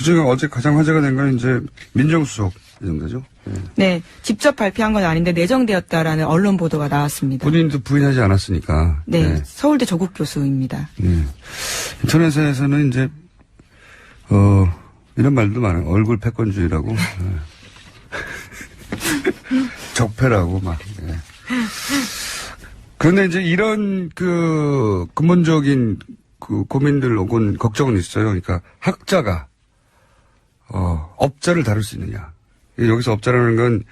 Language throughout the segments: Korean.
그중에 어제 가장 화제가 된 건 이제 민정수석 정도죠. 네. 네, 직접 발표한 건 아닌데 내정되었다라는 언론 보도가 나왔습니다. 본인도 부인하지 않았으니까. 네, 네. 서울대 조국 교수입니다. 네. 인터넷에서는 이제 이런 말도 많아요. 얼굴 패권주의라고. 네. 적폐라고 막. 네. 그런데 이제 이런 근본적인 고민들 혹은 걱정은 있어요. 그러니까 학자가 업자를 다룰 수 있느냐. 여기서 업자라는 건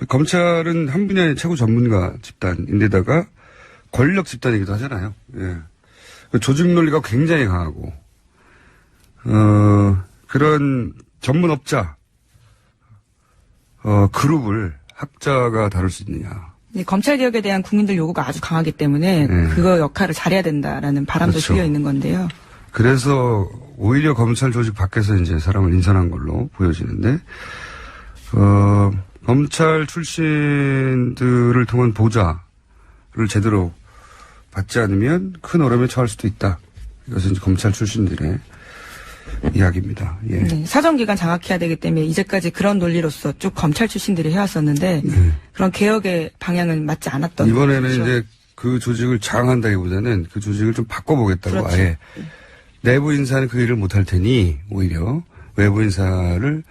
검찰은 한 분야의 최고 전문가 집단인데다가 권력 집단이기도 하잖아요. 예. 조직 논리가 굉장히 강하고 그런 전문 업자 그룹을 학자가 다룰 수 있느냐. 네, 검찰개혁에 대한 국민들 요구가 아주 강하기 때문에 네. 그거 역할을 잘해야 된다라는 바람도 그렇죠. 실려 있는 건데요. 그래서 오히려 검찰 조직 밖에서 이제 사람을 인선한 걸로 보여지는데, 검찰 출신들을 통한 보좌를 제대로 받지 않으면 큰 어려움에 처할 수도 있다. 이것은 이제 검찰 출신들의 이야기입니다. 예. 네, 사정기관 장악해야 되기 때문에 이제까지 그런 논리로서 쭉 검찰 출신들이 해왔었는데 네. 그런 개혁의 방향은 맞지 않았던 이번에는 거죠. 이제 그 조직을 장악한다기보다는 그 조직을 좀 바꿔보겠다고 그렇죠. 아예 내부 인사는 그 일을 못할 테니 오히려 외부 인사를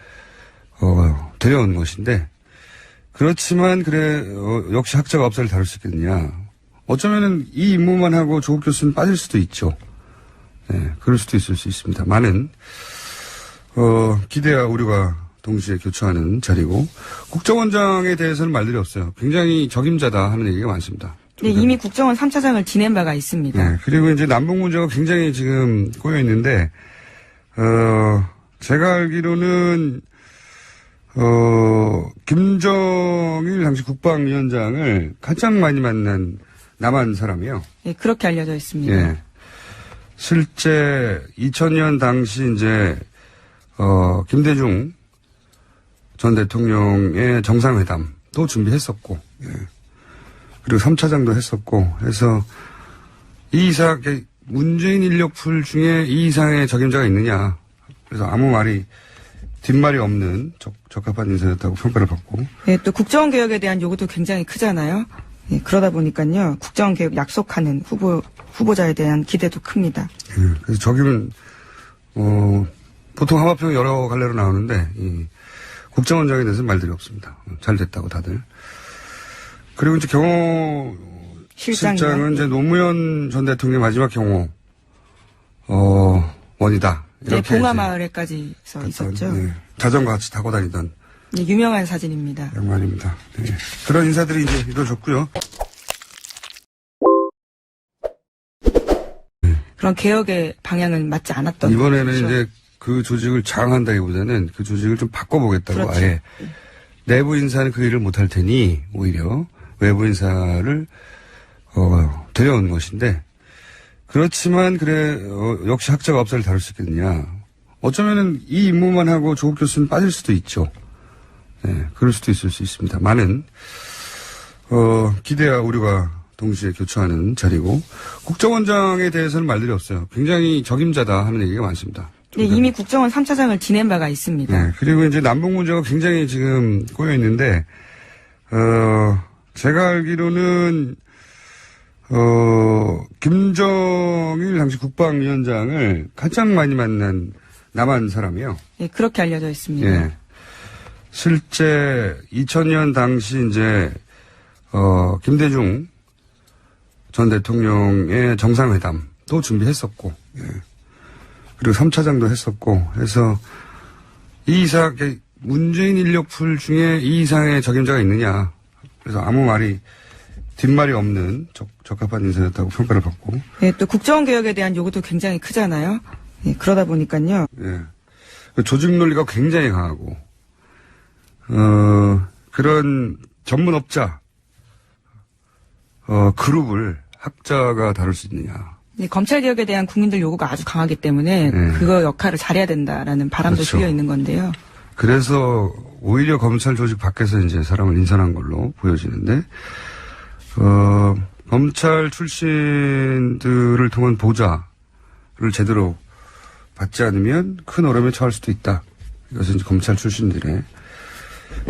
데려온 것인데 그렇지만 역시 학자가 업사를 다룰 수 있겠느냐. 어쩌면은 이 임무만 하고 조국 교수는 빠질 수도 있죠. 네, 그럴 수도 있을 수 있습니다. 많은 기대와 우려가 동시에 교차하는 자리고 국정원장에 대해서는 말들이 없어요. 굉장히 적임자다 하는 얘기가 많습니다. 네, 이미 국정원 3차장을 지낸 바가 있습니다. 네, 그리고 이제 남북 문제가 굉장히 지금 꼬여 있는데 제가 알기로는 김정일 당시 국방위원장을 가장 많이 만난 남한 사람이에요. 네, 그렇게 알려져 있습니다. 예. 실제 2000년 당시 이제 김대중 전 대통령의 정상회담도 준비했었고, 예. 그리고 3차장도 했었고, 해서 이 이상 문재인 인력풀 중에 이 이상의 적임자가 있느냐. 그래서 아무 말이 뒷말이 없는 적합한 인사였다고 평가를 받고. 네, 또 국정원 개혁에 대한 요구도 굉장히 크잖아요. 네, 그러다 보니까요 국정원 개혁 약속하는 후보자에 대한 기대도 큽니다. 예, 그래서 적임은 보통 하마평 여러 갈래로 나오는데 이 국정원장에 대해서는 말들이 없습니다. 잘 됐다고 다들. 그리고 이제 경호 실장은 이제 노무현 전 대통령의 마지막 경호 원이다. 네, 이렇게 봉화마을에까지 있었죠. 네, 자전거 같이 타고 다니던 네, 유명한 사진입니다. 양반입니다. 네. 그런 인사들이 이제 이루어졌고요. 그런 개혁의 방향은 맞지 않았던 이번에는 거죠. 이제 그 조직을 장악한다기보다는 그 조직을 좀 바꿔보겠다고 그렇죠. 아예 내부 인사는 그 일을 못할 테니 오히려 외부 인사를 데려온 것인데 그렇지만 역시 학자가 업사를 다룰 수 있겠느냐. 어쩌면은 이 임무만 하고 조국 교수는 빠질 수도 있죠. 네, 그럴 수도 있을 수 있습니다. 많은 기대와 우려가 동시에 교차하는 자리고 국정원장에 대해서는 말들이 없어요. 굉장히 적임자다 하는 얘기가 많습니다. 네, 이미 국정원 3차장을 지낸 바가 있습니다. 네, 그리고 이제 남북 문제가 굉장히 지금 꼬여 있는데 제가 알기로는 김정일 당시 국방위원장을 가장 많이 만난 남한 사람이에요. 네, 그렇게 알려져 있습니다. 예. 실제 2000년 당시 이제 김대중 전 대통령의 정상회담도 준비했었고, 예. 그리고 3차장도 했었고, 해서 이 이상 문재인 인력풀 중에 이 이상의 적임자가 있느냐. 그래서 아무 말이 뒷말이 없는 적합한 인사였다고 평가를 받고. 네, 또 국정원 개혁에 대한 요구도 굉장히 크잖아요. 네, 그러다 보니까요. 예. 조직 논리가 굉장히 강하고, 그런 전문 업자, 그룹을 학자가 다룰 수 있느냐. 네, 검찰 개혁에 대한 국민들 요구가 아주 강하기 때문에 네. 그거 역할을 잘해야 된다라는 바람도 그렇죠. 실려 있는 건데요. 그래서 오히려 검찰 조직 밖에서 이제 사람을 인선한 걸로 보여지는데, 검찰 출신들을 통한 보좌를 제대로 받지 않으면 큰 어려움에 처할 수도 있다. 이것은 이제 검찰 출신들의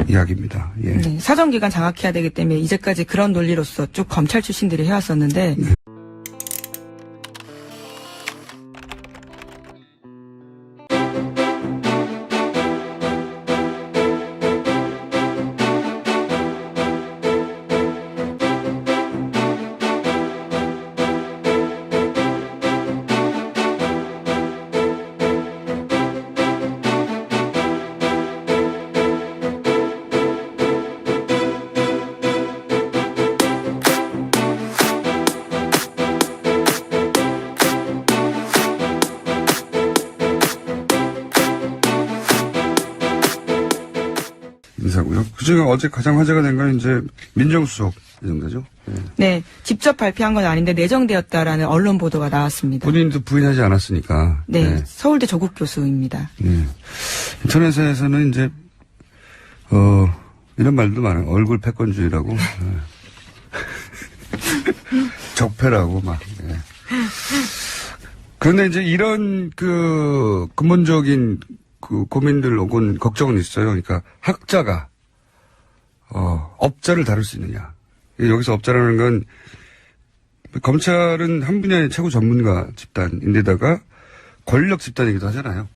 이야기입니다. 예. 네, 사정기간 장악해야 되기 때문에 이제까지 그런 논리로서 쭉 검찰 출신들이 해왔었는데 인사고요. 그중에 어제 가장 화제가 된 건 이제 민정수석 정도죠. 예. 네, 직접 발표한 건 아닌데 내정되었다라는 언론 보도가 나왔습니다. 본인도 부인하지 않았으니까. 네, 예. 서울대 조국 교수입니다. 예. 인터넷에서는 이제 이런 말도 많아요. 얼굴 패권주의라고. 예. 적폐라고 막. 예. 그런데 이제 이런 근본적인 고민들 혹은 걱정은 있어요. 그러니까 학자가 업자를 다룰 수 있느냐. 여기서 업자라는 건 검찰은 한 분야의 최고 전문가 집단인데다가 권력 집단이기도 하잖아요.